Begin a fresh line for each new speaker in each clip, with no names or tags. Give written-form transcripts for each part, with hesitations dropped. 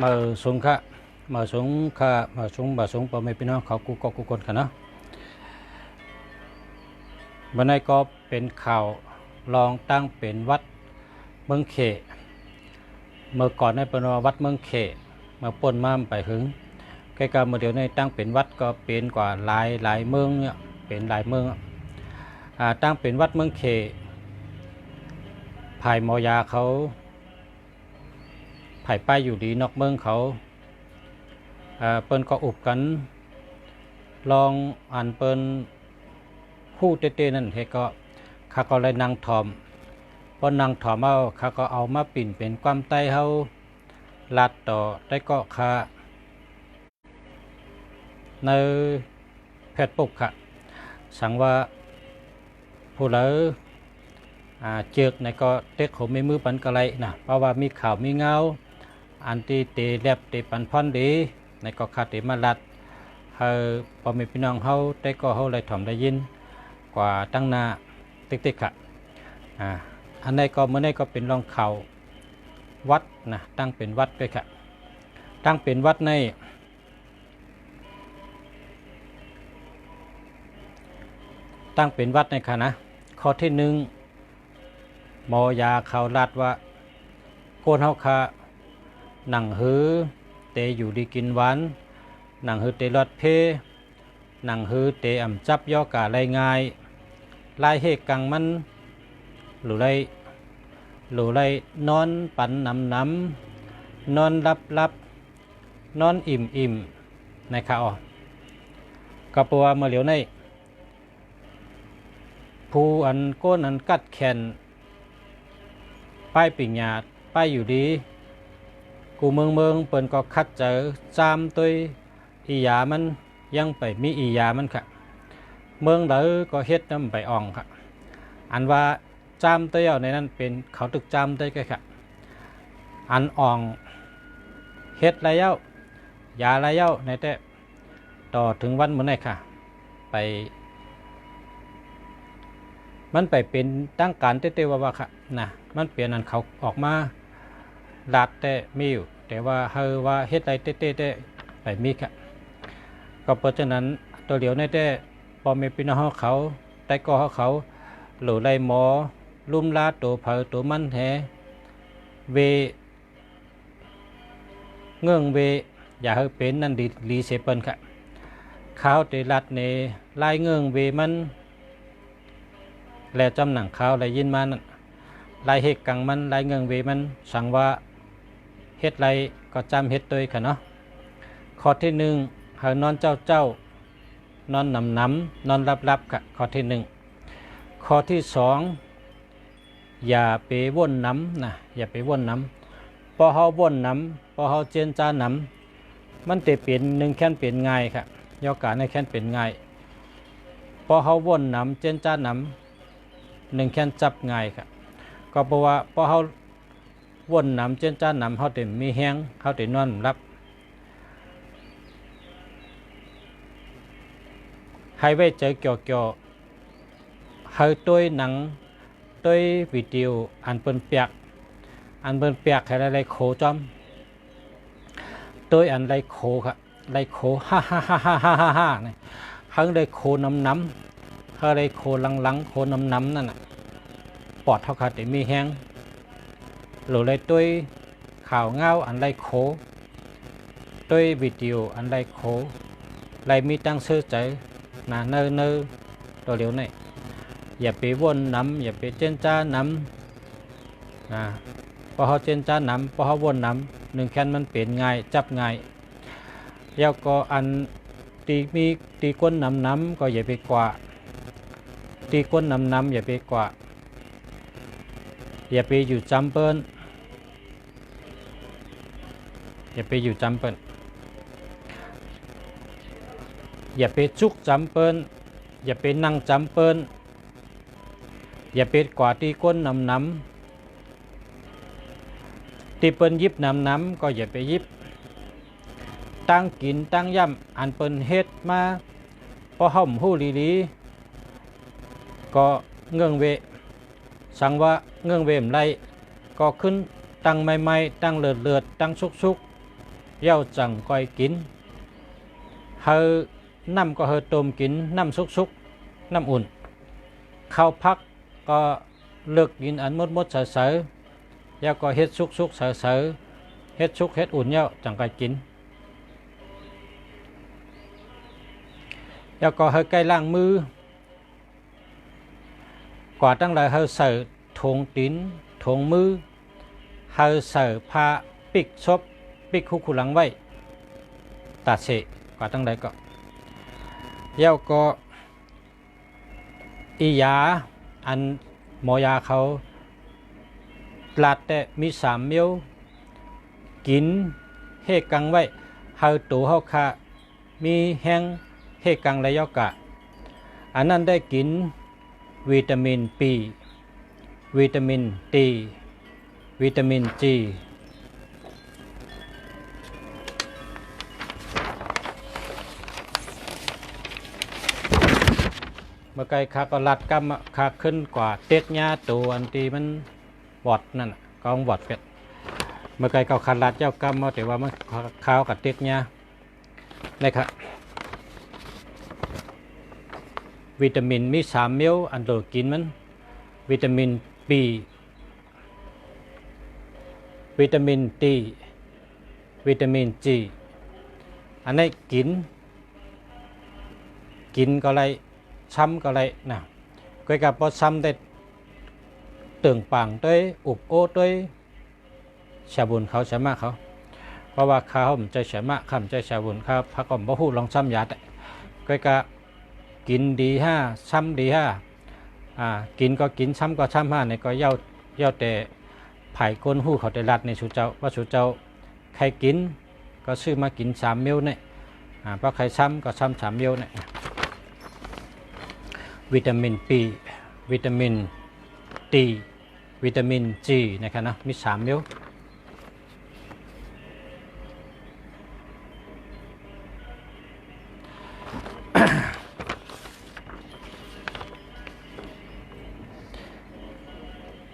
มาสงค่ะมาสงค่ะมาสงบาสงปอไม่พี่น้องเขากูก็กูคนค่ะเนาะวันนี้ก็เป็นข่าวลองตั้งเป็นวัดเมืองเขเมื่อก่อนในเป็นวัดเมืองเขมาป่นมาไปหึงใกล้ๆเมื่อเดี๋ยวนี้ตั้งเป็นวัดก็เป็นกว่าหลายเมืองเนี่ยเป็นหลายเมืองตั้งเป็นวัดเมืองเขภายมอยาเขาภายป้ายอยู่ดีนอกเมืองเขาเปิ้นก็อุบกันลองอ่านเปิ้นคู่เต้ๆนั่นเฮก็ข้าก็เลยนั่งถอมพอนางถอมเอาข้าก็เอามาปิ่นเป็นความใต้เฮาลัดต่อได้ก็ข้าในแพทย์ปุกค่ะสั่งว่าผู้เหลือเจือกในก็เต็กเขาไม่มือปันกะไรนะเพราะว่ามีข่าวมีเงาอันที่เตแลบเตปันพอนดีในก็ขาดเตมาลัดเฮาพอมีพี่น้องเฮาได้ก็เฮาเลยถ่อมได้ยินกว่าตั้งหน้าติ๊กๆค่ะอันนี้ก็เมื่อนี้ก็เป็นรองข่าววัดนะตั้งเป็นวัดด้วยค่ะตั้งเป็นวัดในตั้งเป็นวัดในค่ะนะข้อที่หนึ่งมอยาข่าวลาดว่าโกนเฮาค่ะหนังหือเตอยู่ดีกินหวานหนังหือเตลอดเพหนังหือเตอ่ำจับย่อกาไรง่ายลายเฮกังมันหรือไรนอนปันน้ำนอนรับนอนอิ่มนะครับก็เพราะว่าเมื่อเหลียวในผู้อันก้นอันกัดแขนป้ายปิ่งหยาดป้ายอยู่ดีกูเมืองเปิ้นก็คัดเจอจามตัวอียามันยังไปมีอียามันค่ะเมืองเดอก็เฮ็ดน้ำไปอ่องค่ะอันว่าจามตัวในนั้นเป็นเขาตึกจามตัวก็ค่ะอันอ่องเฮ็ดไรเย้ายาไรเย้าในแต่ต่อถึงวันเมื่อไหร่ค่ะไปมันไปเป็นตั้งการเต้ๆว่าค่ะนะมันเปลี่ยนอันเขาออกมาลาดแต่มีอยู่แต่ว่าเฮาว่าเฮ็ดไรเต้ๆไปมีค่ะก็เพราะฉะนั้นตัวเดียวในแต่พอมีพี่น้องเขาแต่ก็เขาหรือไรหมอลุ่มลาตัวเผาตัวมันแหเวเงื่องเวอย่าให้เป็นนั่นดีรีเซเปิลค่ะข้าวเตลัดในลายเงื่องเวมันแล้วจำหนังข้าวลายยินมันลายเฮกกังมันลายเงื่องเวมันสั่งว่าเฮ็ดไรก็จำเฮ็ดตัวค่ะเนาะข้อที่หนึ่งหานอนเจ้านอนน้ำนอนรับค่ะข้อที่หนึ่งข้อที่สองอย่าไปว่นน้ำนะอย่าไปว่นน้ำพอเฮาว่นน้ำพอเฮาเจนจ้าน้ำมันจะเปลี่ยนหนึ่งแค่นเปลี่ยนง่ายค่ะยกการในแค่นเปลี่ยนง่ายพอเฮาว่นน้ำเจนจ้าน้ำหนึ่งแค่นจับง่ายค่ะก็เพราะว่าพอเฮาว่นน้ำเจนจ้าน้ำเฮาเต็มมีแห้งเฮาเต็มนอนรับให้ไว้เจอเกี่ยวให้ตัวหนังตัววิดีโออันเป็นเปียกให้ไรโคจอมตัวอันไรโคครับไรโคฮ่าเนี่ยให้ไรโคน้ำให้ไรโคลังโคน้ำนั่นน่ะปอดเท่าขาดแต่มีแห้งหรือไรตัวข่าวเงาอันไรโคตัววิดีโออันไรโคไรมีตั้งเสื้อใจน่ะเนอตัวเดียวนี่อย่าไปวนน้ำอย่าไปเจนจ้าน้ำพอเขาเจนจ้าน้ำพอเขาวนน้ำหนึ่งแค่นมันเปลี่ยนง่ายจับง่ายแล้วก็อันตีก้นน้ำก็อย่าไปกว่าตีก้นน้ำอย่าไปกว่าอย่าไปอยู่จำเปิ้นอย่าไปอยู่จำเปิ้นอย่าไปจุกจำเปิ้นอย่าไปนั่งจำเปิ้นอย่าเป็ดกว่าตีก้นน้ำตีเปิ้นยิบน้ำก็อย่าไปยิบตั้งกินตั้งย่ำอันเปิ้นเฮ็ดมาพอห่มหูลีก็เงื่องเวสั่งว่าเงื่องเวมไรก็ขึ้นตั้งใหม่ตั้งเลือดตั้งชุก เย้าจังก้อยกินเฮาน้ำก็เฮาต้มกินน้ำสุกๆน้ำอุ่นข้าวพักก็เลือกกินอันมดๆเสยๆแล้วก็เฮ็ดสุกๆเสยๆเฮ็ดสุกเฮ็ดอุ่นเย้าจังก้อยกินแล้วก็เฮาใกล้ล้างมือกว่าตั้งหลายเฮาใส่ถุงตีนถุงมือเฮาใส่ผ้าปิกซบปิกคู่หลังไว้ตัดเสกกว่าตั้งหลายก็แล้วก็อียาอันหมอยาเขาลาดแต่มี3 เมลกินเฮกังไว้เฮาตัวเฮาคามีแห้งเฮกังระยะกะอันนั้นได้กินวิตามิน B วิตามิน D วิตามิน G เมื่อไกลขาก็ลัดกำขาขึ้นกว่าเต็กหญ้าตัวอันที่มันบอดนั่นกองบอดเป็ดเมื่อไกลเขาขัดลัดเจ้ากำมาแต่ว่ามันข้าวกับเต็กหญ้านี่ครับวิตามินมี3 เมลอันโดกินมันวิตามิน B วิตามิน D วิตามิน G อันนี้กินก็ไรช้ำก็ไรนะก็กับพอช้ำได้ตึงปังด้วยอุบโอ้ด้วยชาบุญเขาชามะเขาเพราะว่าเขาใจชามะคำใจชาบุญเขาพักก่อนบ่ฮู้ลองช้ำยาแต่ก็กับกินดีช้ำดีกินก็กินช้ำก็ช้ำในก็เย้าแต่ไผ่ก้นหู้เขาได้รัดในสุเจ้าว่าสุเจ้าใครกินก็ซื้อมากิน3 เมลเนี่ยเพราะใครช้ำก็ช้ำ3 เมลเนี่ยวิตามิน B วิตามิน D วิตามิน G นะครับนะมี3 เมล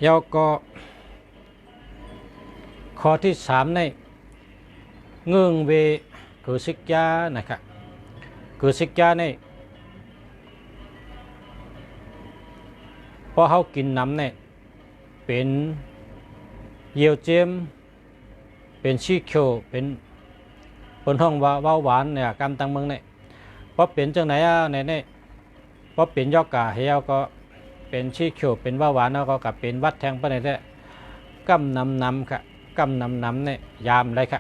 แล้วก็ข้อที่3ในเงื่องเวกุสิกยานะครับกุสิกยาในพอเขากินน้ำเนี่ยเป็นเยี่ยวเจียมเป็นชีเขียวเป็นห้องว่าหวานเนี่ยกำตังเมืองเนี่ยพอเป็นจังไหนเนี่ยพอเป็นยอกาเฮียวก็เป็นชีเขียวเป็นว่าหวานแล้วก็กับเป็นวัดแทงไปไหนได้กำน้ำค่ะกำน้ำเนี่ยยามเลยค่ะ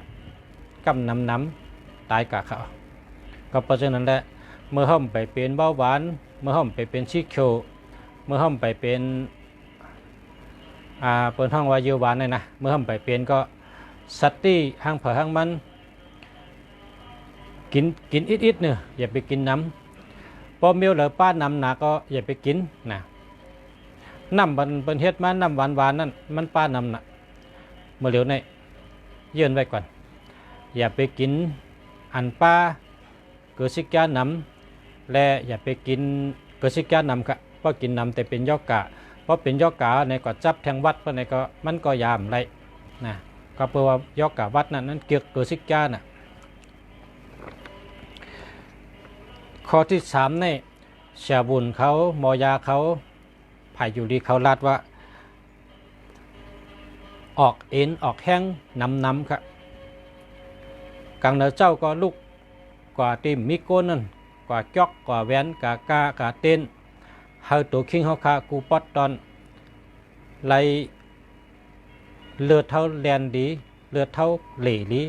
กำน้ำตายกะเขาก็เพราะฉะนั้นแหละเมื่อห้องไปเป็นเบาหวานเมื่อห้องไปเป็นชีเขียวเมื่อห้องไปเป็นเปิดห้องวายุหวานเลยนะเมื่อห้องไปเป็นก็สัตตี้ห้างเผอห้างมันกินอิดเนี่ยอย่าไปกินน้ำพอเมียวหรือป้าน้ำหนาก็อย่าไปกินนะน้ำเป็นเฮ็ดมาน้ำหวานนั่นมันป้าน้ำน่ะเมื่อเหลียวในยื่นไว้ก่อนอย่าไปกินอันป้าเกิดสิกาน้ำและอย่าไปกินเกิดสิกาน้ำค่ะเพราะกินน้ำแต่เป็นยอกะเพราะเป็นยอกะในก็จับแทงวัดเพราะในก็มันก็ยามไรนะก็เพราะว่ายอกะวัดนั้นเกี่ยวกับเกิดสิกาน่ะข้อที่3ในชาบุญเขาหมอยาเขาไผ่อยู่ดีเขาลาดว่าออกเอ็นออกแห้งน้ำครับกังเนอเจ้าก็ลุกกว่าติมมิโก้นั่นกว่าจอกกว่าแวนกากาเต้นเฮาตัวคิงเฮาคากูปอดตอนไหลเลือดเท่าแลนดีเลือดเท่าเหล่ดี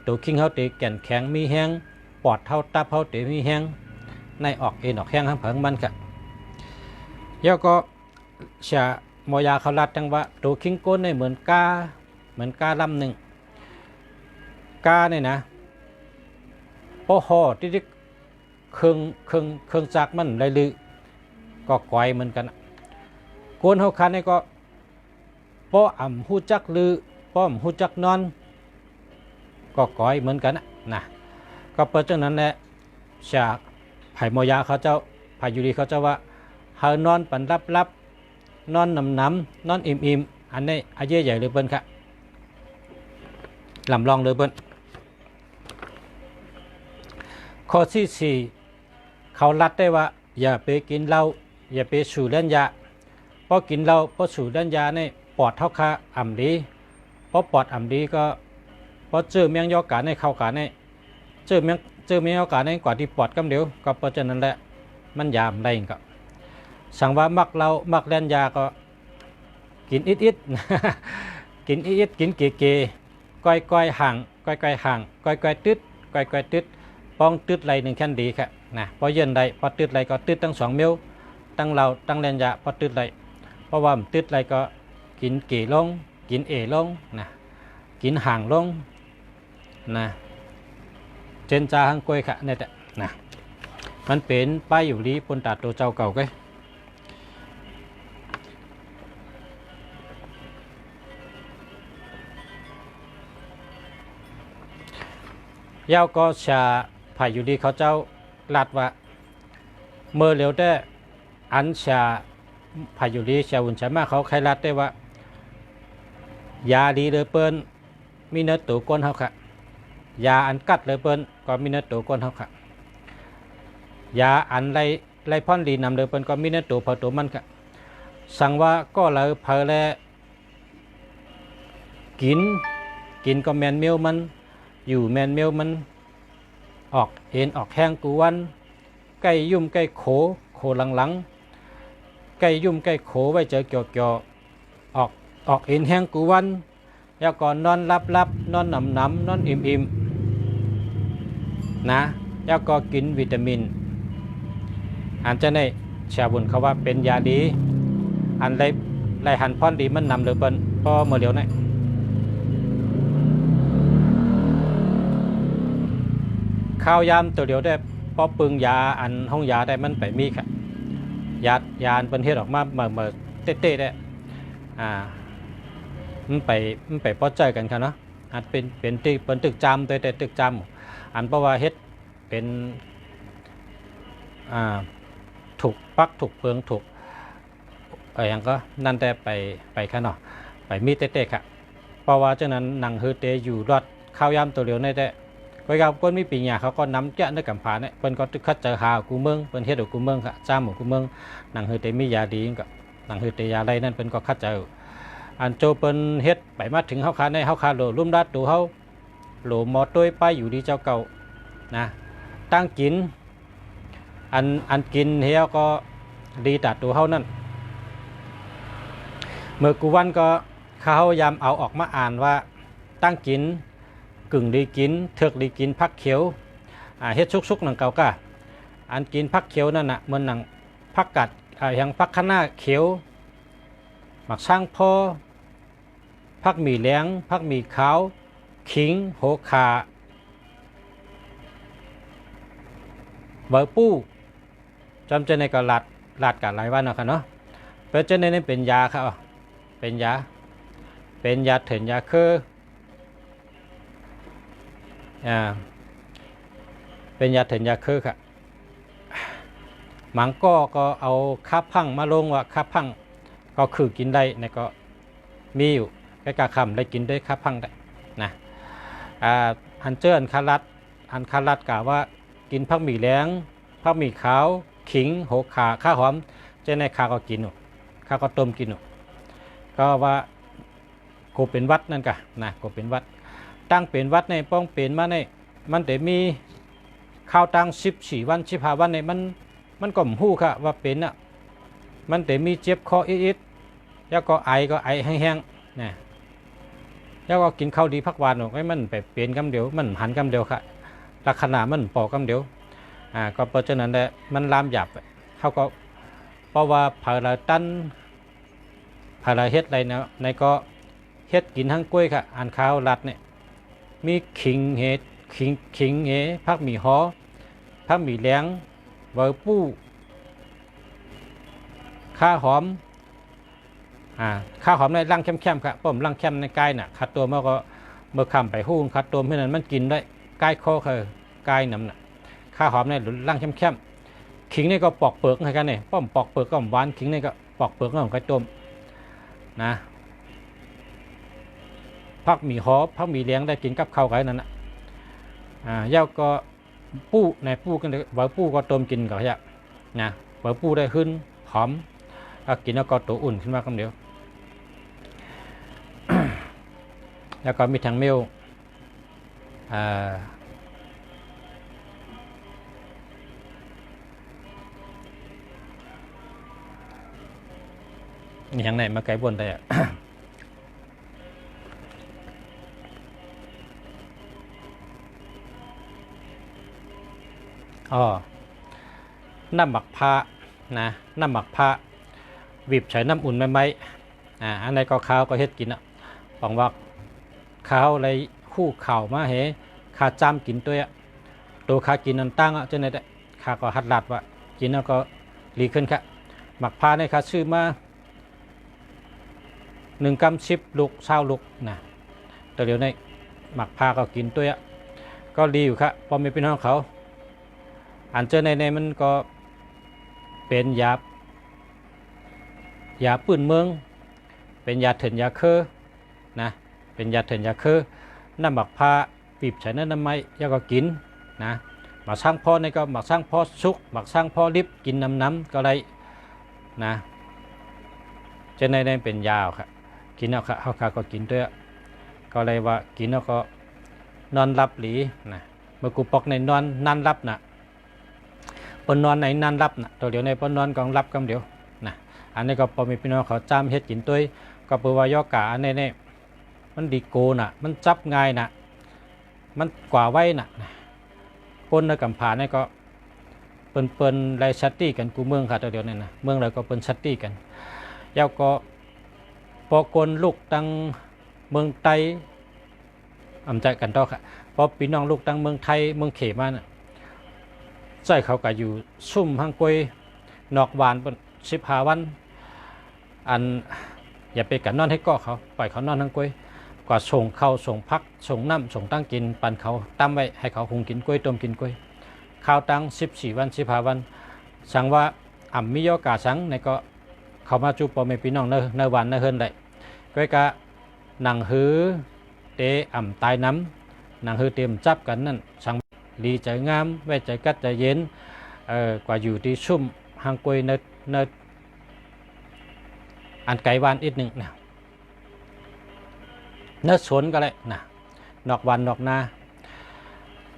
ตัวคิงเฮาเตะแก่นแข็งมีแห้งปอดเท่าตับเฮาเตะมีแห้งในออกเอ็นออกแห้งทั้งเผิงมันค่ะแล้วก็ชาหมอยาเขาลัดจังว่าตัวคิงโก้ในเหมือนกาลำหนึ่งกาเนี่ยนะพอห่อที่เครื่องจักมันเลยลือก็ก่อยเหมือนกันโกนเฮาคันนี่ก็ป้ออ่ำหูจักลือป้อมหูจักนอนก็ก่อยเหมือนกันนะก็เปิดจังนั้นแหละชาไผ่หมอยาเขาเจ้าไผ่ยูรีเขาเจ้าว่าเฮานอนปันรับนอนน้ำนอนอิ่มอันนี้อาเย่ใหญ่เลยเปิ้นค่ะลำลองเลยเปิ้น ข้อที่สี่เขารัดได้ว่าอย่าไปกินเหล้าอย่าไปสูบเล่นยาเพราะกินเหล้าเพราะสูบเล่นยาเนี่ยปอดเท่าค่าอ่ำดีเพราะปอดอ่ำดีก็เพราะเจอเมียงยอกาในเข้ากาในเจอเมียงยอกาในกว่าที่ปอดกำเดียวก็เพราะฉะนั้นแหละมันยามได้ก็สั่งว่ามักเหล้ามักเล่นยาก็กินอิดกินอิดกินเก๋ๆก้อยห่างก้อยห่างก้อยตึดก้อยตึดป้องตึดไรหนึ่งแค่นดีครับนะพอเย็นใดพอตึดไรก็ตึดตั้ง2 มิ้วตั้งเราตั้งเล่นยาพอตึดไรเพราะว่าตึดไรก็กินเก๋ลงกินลงนะกินห่างลงนะเจนจาหังกล้วยค่ะเนี่ยนะมันเป็นป้ายอยู่ดีปนตาตัวเจ้าเก่าก็ยาวก็ชาผ่ายอยู่ดีเขาเจ้าลัดว่าเมื่อเร็วได้อันชาผ่ายอยู่ดีชาวุ่นชามาเขาใครลัดได้ว่ายาดีเลยเปิ้นมีเนื้อตัวก้นเขาค่ะยาอันกัดเลยเปิ้นก็มีเนื้อตัวก้นเขาค่ะยาอันไรพ่อนดีนำเลยเปิ้นก็มีเนื้อตัวพอตัวมันค่ะสั่งว่าก็เลยเพลแลกินก็แมนเมลมันอยู่แมนเมลมันออกเอ็นออกแห้งกูวันใกล้ยุ่มใกล้โขหลังใกล้ยุ่มใกล้โขไว้เจอเกี่ยวออกเอ็นแห้งกูวันแล้วก่อนนอนลับนอนหนำนอนอิ่มนะแล้วก็กินวิตามินอันจะในชาบุญเขาว่าเป็นยาดีอันไรหันพอนดีมันนำเลยเปิ้นพอเมื่อเดียวนี่ข้าวยามตัวเดียวได้พอปึงยาอันห้องยาได้มันไปมีค่ะยาเป็นเทศออกมาเมื่อเต้ได้มันไปพอใจกันค่ะเนาะอันเป็นตึกจำแต่ตึกจำอันเพราะว่าเฮ็ดเป็นถูกปักถูกเพิงถูกอย่างก็นั่นแต่ไปค่ะเนาะไปมีเต้ค่ะเพราะว่าเจ้านั้นหนังฮือเตอยู่รอดข้าวยามตัวเดียวในแต่ก็ยาวก้นมีปีหยาเขาก็น้ำเจ้าในกำผาเนี่ยเปิ้นก็ตึกคัดเจอหากูเมืองเปิ้นเฮ็ดกูเมืองค่ะจ้ามกูเมืองหนังฮือเตมียาดีก็หนังฮือเตยาไรนั่นเปิ้นก็คัดเจออันโจเปิ้นเฮ็ดไปมาถึงเฮาคาในเฮาคาโหลลุ่มดัดตัวเฮาโหลมอต้วยไปอยู่ดีเจ้าเก่านะตั้งกินอันกินเฮียก็ดีตัดตัวเฮานั่นเมื่อกูวันก็เขายามเอาออกมาอ่านว่าตั้งกินกึ่งดีกินเถือกดีกินพักเขียวเฮ็ดชุกหนังเก่ากะอันกินพักเขียวนั่นน่ะเหมือนหนังพักกัดอย่างพักข้างหน้าเขียวหมักช่างพอพักหมี่แหลงพักหมี่ขาวขิงโหขาเบอร์ปู้จำเจในก็หลัดกันหลายวันนะครับเนาะเป็นเจในนี้เป็นยาครับเป็นยาเถินยาคือเป็นยาเถินยาคือค่ะหมังก็เอาคาพังมาลงว่าคาพังก็คือกินได้ในก็มีอยู่ใกล้กาคำได้กินได้คาพังได้นะอันเจออันคารัดกล่าวว่ากินพักหมี่แหลงพักหมี่ขาวขิงโหขาข้าหอมเจในข้าก็กินข้าก็ต้มกินก็ว่าโกเป็นวัดนั่นกะนะโกเป็นวัดตั้งเป็นวัดในป้องเป็นมาในมันแต่มีข้าวตั้ง14 วัน15 วันในมันก็หู้ค่ะว่าเป็นอ่ะมันแต่มีเจ็บคออิดแล้วก็ไอแห้งๆนะแล้วก็กินข้าวดีพักวานให้มันไปเปลี่ยนกำเดียวมันหันกำเดียวค่ะลักษณะมันปอกกำเดียวก็เพราะฉะนั้นแหละมันลามหยาบเขาก็เพราะว่าผาละตั้นผาละเฮ็ดอะไรเนาะในก็เฮ็ดกินทั้งกล้วยค่ะอันข้าวรัดเนี่ยมีขิงเห็ดขิงพักหมี่หอพักหมี่แหลงเบอร์ปู้ข้าหอมข้าหอมในร่างเข้มๆครับผมร่างเข้มในกายน่ะคัดตัวมันก็เมื่อคำไปหู้คัดตัวเพื่อนนั้นมันกินได้กายคอคือกายน้ำน่ะข้าหอมในร่างเข้มขิงนี่ก็ปอกเปลือกให้กันเนี่ยป้อมปอกเปลือกก็หวานขิงนี่ก็ปอกเปลือกของไก่ต้มนะพักหมี่หอพักหมี่เลี้ยงได้กินกับข้าวไก่นั่นน่ะย่าก็ ปูในปูกันว่าปูก็ต้มกินก็จะนะว่าปูได้ขึ้นหอมแล้วกินแล้วก็ตัวอุ่นขึ้นมาคำเดียว แล้วก็มีทางเมลมีทางไหนมาไกลบนได้อะ อ๋อน้ำหมักผ้านะน้ำหมักผ้าบีบใช้น้ำอุ่นไหมอันไหนก็ข้าวก็เฮ็ดกินอ่ะบอกว่าข้าวอะไรคู่เข่ามาเหข้าจ้ำกินตัวข้ากินนันตั้งอ่ะเจ้าเนี่ยข้าก็หัดหลัดว่ากินแล้วก็รีขึ้นค่ะหมักผ้าเนี่ยข้าซื้อมา1 กรัม10 ลูก20 ลูกนะแต่เดี๋ยวนี้หมักผ้าก็กินก็ดีอยู่ครับพอมีพี่น้องเขาอันเจอในมันก็เป็นยาปืนเมืองเป็นยาเถื่อนยาเคอนะเป็นยาเถื่อนยาเคอน้ำหมักผ้าปีบใช้น้ำไม้ยาก็กินนะหมักสร้างพ่อในก็หมักสร้างพ่อสุกหมักสร้างพ่อลิบกินน้ำก็ได้นะเจอในเป็นยาครับกินเอาค่ะเขาก็กินก็เลยว่ากินแล้วก็นอนรับหลีนะเมื่อกูปอกในนอนรับนะปนนอนในนั่นรับนะตัวเดียวในปนนอนกองรับกำเดียวนะอันนี้ก็พอมีพี่น้องเขาจำเฮ็ดกินตัวก็เปิดว่ายอกาอันนี้มันดีโกนะมันจับง่ายนะมันกว่าไว้นะคนในกำผาเนี่ยก็เปิ้นไรชัตตี้กันกูเมืองค่ะตัวเดียวนี่นะเมืองเราก็เปิ้นชัตตี้กันยาวก็พอคนลูกตั้งเมืองไทยอำใจกันต่อค่ะพอพี่น้องลูกตั้งเมืองไทยเมืองเขมาน่ะใจเขาก็อยู่ซุ่มห้างกวยนอกวานเป็น15 วันอันอย่าไปกันนอนให้ก่อเขาปล่อยเขานอนห้างกวยกว่าส่งข้าวส่งพักส่งน้ำส่งตั้งกินปันเขาตั้มไว้ให้เขาหุงกินกล้วยต้มกินกล้วยข้าวตั้ง14 วัน15 วันสั่งว่ามียอกาสังในก็เขามาจูปอเมพี่น้องเนวันเนเฮินได้ก็กะหนังหือเตตายน้ำหนังหือเตรียมจับกันนั่นสั่งดีใจงามไว้ใจกัดใจเย็นกว่าอยู่ที่ซุ่มห้างกวยเนอันไกลวานอีกหนึ่งนะเนสวนก็เลยนะนอกวันนอกนา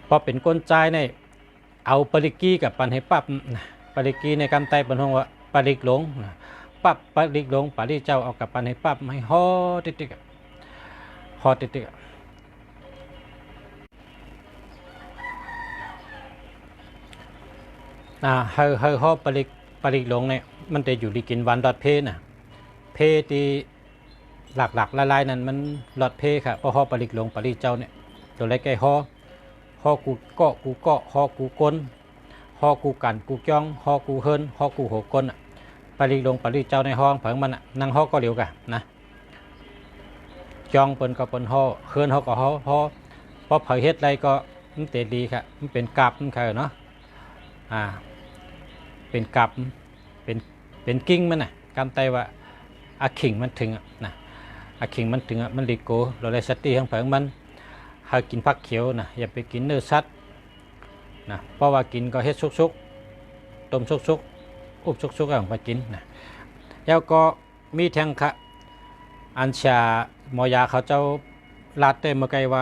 พอเป็นก้นใจในเอาปริกีกับปันให้ปั๊บปริกีในกำไตเป็นห้องว่าปริกหลงปั๊บปริกหลงปริเจ้าเอากับปันให้ปั๊บให้ห่อติดห่อติดเฮอห่อปริกหลงเนี่ยมันจะอยู่ดีกินวันดอดเพนะเพที่หลักลายนั้นมันหลอดเพค่ะเพราะห่อปริกหลงปริเจ้าเนี่ยตัวเล็กแก่ห่อกูเกาะห่อกูก้นห่อกูกันกูจ้องห่อกูเฮินห่อกูหัวก้นปริกหลงปริเจ้าในห้องเผิงมันนั่งห่อก็เดียวกันนะจ้องเปิ้นก็เปิ้นห่อเฮินห่อก็ห่อเพราะเผยเฮ็ดไรก็มันเตะดีค่ะมันเป็นกาบมันค่ะเนาะเป็นกาบเป็นกิ้งมันนะกำไตว่าอาขิงมันถึงนะอาขิงมันถึงมันดีโกเราเลยสติทั้งเผิงมันหากินผักเขียวนะอย่าไปกินเนื้อสัตว์นะเพราะว่ากินก็เฮ็ดซุกต้มซุกอุบซุกๆของไปกินนะแล้วก็มีแทงค่ะอันชาหมอยาเขาเจ้าลาเต้มาไกลว่า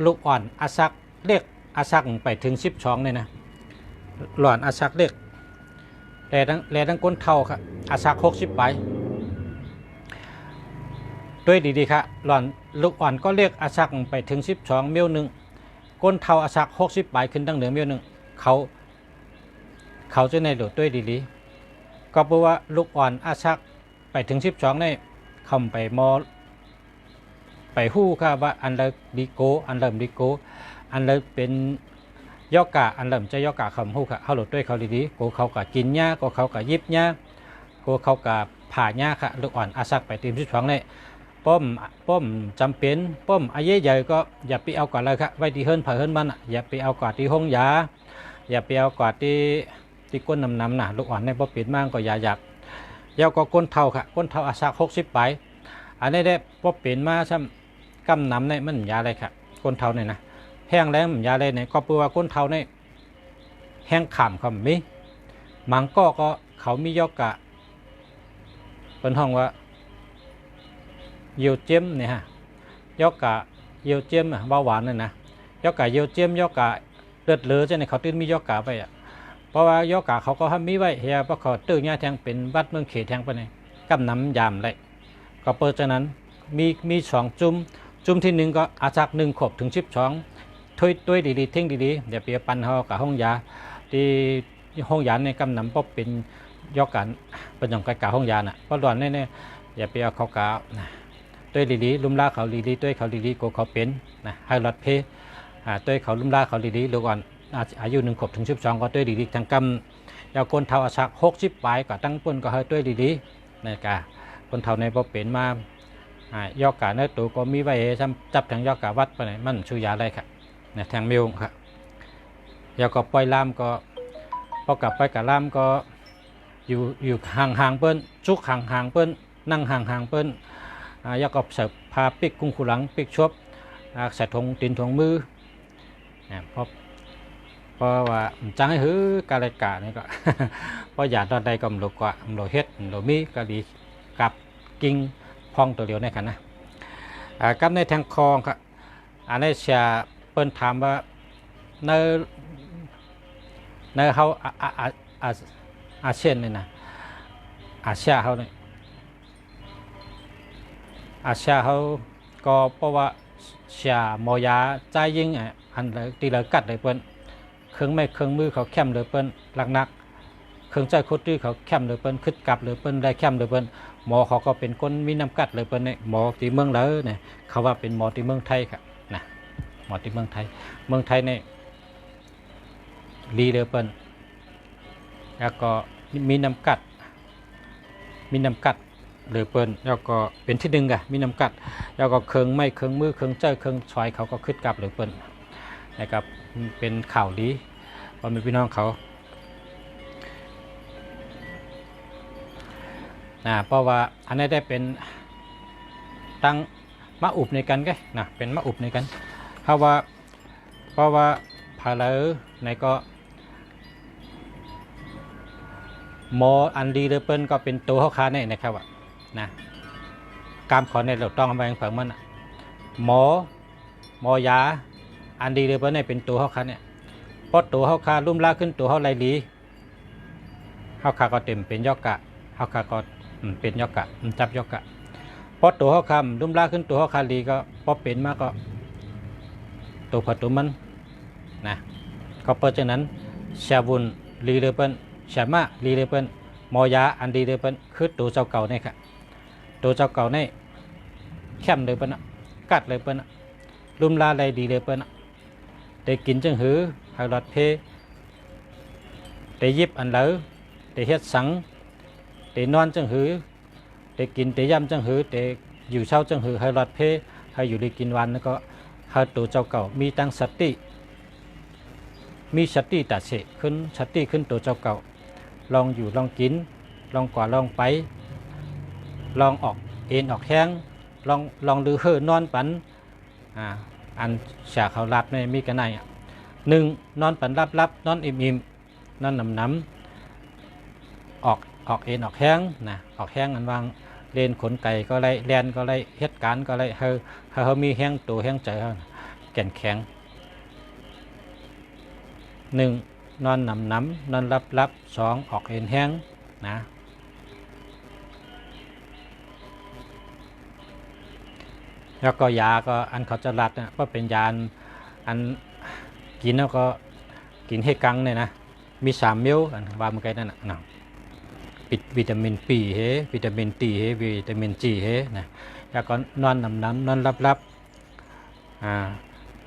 ลูกอ่อนอาซักเรียกอาซักไปถึง12เนี่ยนะหลอนอาซักเรียกแลทั้งก้นเท่าค่ะอาซัก60 ใบด้วยดีๆค่ะหลอนลูกอ่อนก็เรียกอาซักไปถึง12 เมลหนึ่งก้นเท่าอาซัก60 ใบขึ้นตั้งเหนือเมลหนึ่งเขาจะในโดดด้วยดีๆก็เพราะว่าลูกอ่อนอาซักไปถึง12เนี่ยคำไปหู้ค่ะว่าอันเริ่มดีโกอันเริ่มเป็นยอกะอันเริ่มจะยอกะคำหู้ค่ะเขาโหลดด้วยเขาดีๆโกเขากะกินหญ้าโกเขากะยิบหญ้าโกเขากะผ่าหญ้าค่ะลูกอ่อนอาซักไปถึง12เนี่ยป้อมจำเป็นป้อมอายุใหญ่ก็อย่าไปเอากอดเลยครับไว้ที่เฮิรนเผยเฮิรนมันอย่าไปเอากอดที่ห้องยาอย่าไปเอากอดที่ก้นน้ำน่ะลูกอ่อนในป้อปิดมั่งก็อย่าอยากยาวก็ก้นเท่าค่ะก้นเท่าอาซัก60 ใบอันนี้ได้ป้อปิดมาซ้ำกำน้ำในมันยาอะไรค่ะก้นเท่าเนี่ยนะแห้งแล้งยาอะไรเนี่ยก็เพื่อว่าก้นเท่าเนี่ย แห้งขามเขามีมังก็เขามียอกกะเป็นห้องว่าเยียวเจียมเนี่ยฮะยอกกะเยียวเจียมเบาหวานเลยนะยอกกะเยียวเจียมยอกกะเลือดเลือใช่ไหมเขาตื้นมียอกกะไปอ่ะเพราะว่ายอกกะเขาก็ห้ามมีไว้เฮียเพราะเขาตื้นเนี่ยแทงเป็นวัดเมืองเขตแทงไปเนี่ยกำน้ำยามเลยก็เปิดจากนั้นมี2 จุ่มที่1ก็อาจาก1 ขวบถึง12ถ้วยตัวดีๆเท่งดีๆเดี๋ยวเปียปันเขากับห้องยาที่ห้องยาในกำน้ำป๊อบเป็นยอกกันเป็นอย่างไกลกาห้องยาน่ะเพราะหลอนเนี่ยอย่าเปียเขากาตัวดีๆลุ่มล่าเขาดีๆตัวเขาดีๆโกเขาเป็นนะให้หลอดเพตัวเขาลุ่มล่าเขาดีๆหรือก่อนอายุ1 ขวบถึง12ก็ตัวดีๆทางกำยาวคนเท่าอาชัก60ปลายก็ตั้งปุ่นก็ให้ตัวดีๆในกาคนเท่าในป๊อบเป็นมายอกกาเนื้อตัวก็มีไว้จับทางยอกกาวัดไปไหนมันชูยาอะไรครับเนี่ยทางมิวครับยาก็ปล่อยลามก็พอกลับไปกับลามก็อยู่ห่างๆเปิ้นจุกห่างๆเปิ้นนั่งห่างๆเปิ้นยาก็เสิร์ฟพาปิกกุ้งขุหลังปิกชบใส่ถุงตีนถุงมือเนี่ยเพราะว่าจังให้หื้อกาเลกานี่ก็เพราะอยากตอนใดก็มโลกะมโลเฮ็ดมโลมีก็ดีกับกิ่งพองตัวเดียวในกันนะกับในแทงคองครับอันนี้เชียเปิ้นถามว่าในเขาอาเซียนนี่นะอาเซียเขาเนี่ยอาเซียเขาก็เพราะว่าเชียมอยาใจยิงอันเลยตีเลยกัดเลยเปิ้นเครื่องไม้เครื่องมือเขาแคมเลยเปิ้นหลักนักเครื่องใจโคตรเขาแคมเลยเปิ้นขึ้นกลับเลยเปิ้นได้แคมเลยเปิ้นหมอเขาก็เป็นคนมีน้ำกัดเลยเปิ้นเนี่ยหมอที่เมืองเลยเนี่ยเขาว่าเป็นหมอที่เมืองไทยครับนะหมอที่เมืองไทยเนี่ยลีเลยเปิ้นแล้วก็มีน้ำกัดหรือเปิ้นแล้วก็เป็นที่1มีน้ำกัดแล้วก็เครื่องไม้เครื่องมือเครื่องใจเครื่องชอยเขาก็ขึ้นกลับหรือเปิ้นนะครับเป็นข่าวดีพอมีพี่น้องเขาเพราะว่าอันนี้ได้เป็นตั้งมะอุบในกันไงนะเป็นมะอุบในกันเพราะว่าพาเลอในก็หมออันดีเลยเปิ้นก็เป็นตัวเขาคาเนี่ยนะครับว่านะการขอในเราต้องทำไปเพิ่มมันหมอยาอันดีเลยเปิ้นเนี่ยเป็นตัวเขาคาเนี่ยเพราะตัวเขาคาลุ่มล่าขึ้นตัวเขาไหลลีเขาคาก็เต็มเป็นยอกกะเขาคาก็เป็นยอกกะจับยอกกะเพราะตัวเขาคำลุ่มล่าขึ้นตัวเขาคาลีก็พอเป็นมากก็ตัวผัดตัวมันนะก็เปิดจากนั้นชาบุญลีเลยเปิ้นชามาลีเลยเปิ้นหมอยาอันดีเลยเปิ้นคือตัวเจ้าเก่าเนี่ยครับตัวเจ้าเก่าเนี่ยแคมเลยเปิ้นกัดเลยเปิ้นลุ่มล่าอะไรดีเลยเปิ้นได้กินจังหือหายหลอดเพได้ยิบอันเหลอได้เฮ็ดสังได้นอนจังหือได้กินได้ย่ำจังหือได้อยู่เช้าจังหือให้หลอดเพให้อยู่ได้กินวันแล้วก็ให้ตัวเจ้าเก่ามีตั้งสติตัดเสขึ้นสติขึ้นตัวเจ้าเก่าลองอยู่ลองกินลองกว่าลองไปลองออกเอ็นออกแห้งลองลือเฮ่อนอนปันอันฉากเขารับในมีกันไหน1นอนปันรับนอนอิ่มนอนน้ำออกเอ็นออกแห้งนะออกแห้งอันวางเล่นขนไก่ก็ไรแลนก็ไรเหตุการณ์ก็ไรเขามีแห้งตัวแห้งใจเขาแก่นแข็ง1นอนน้ำนอนรับ2ออกเอ็นแห้งนะแล้วก็ยาก็อันเขาจะรัดนะก็เป็นยาอันกินแล้วก็กินให้กังเนี่ยนะมี3 เม็ดอันว่ามันไกลนั่นนะปิดวิตามินปีเฮวิตามินตีเฮวิตามินจีเฮนะแล้วก็นอนน้ำนอนรับ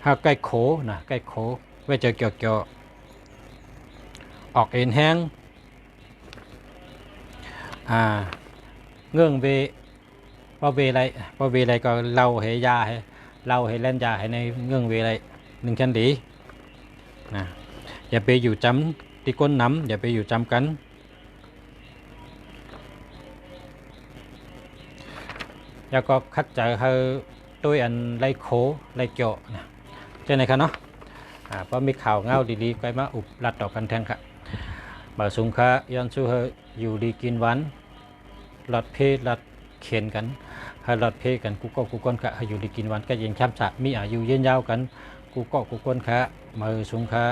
ถ้าใกล้โขนะใกล้โขไว้เจอเกี่ยวออกเอ็นแห้งเงื่องเวพอเวไรก็เล่าให้ยาให้เล่าให้เล่นยาให้ในเงื่องเวไร1 ชั้นดีนะอย่าไปอยู่จำที่ก้นน้ำอย่าไปอยู่จำกันแล้วก็คัดใจให้ตัวอันไรโขไรเกี่ยวนะเช่นไหนครับเนาะ เพราะมีข่าวเงาดีๆไปมาอุบรัดต่อกันแทงค่ะบ่าวสุงคะย้อนสู้เฮอยู่ดีกินหวันหลอดเพศหลอดเขียนกันให้หลอดเพศกันกูก็กูก้นค่ะให้อยู่ดีกินหวันก็ยิงช้ำสะมีอายุยืนยาวกันกูก็กูก้นค่ะบ่าวสุงคะ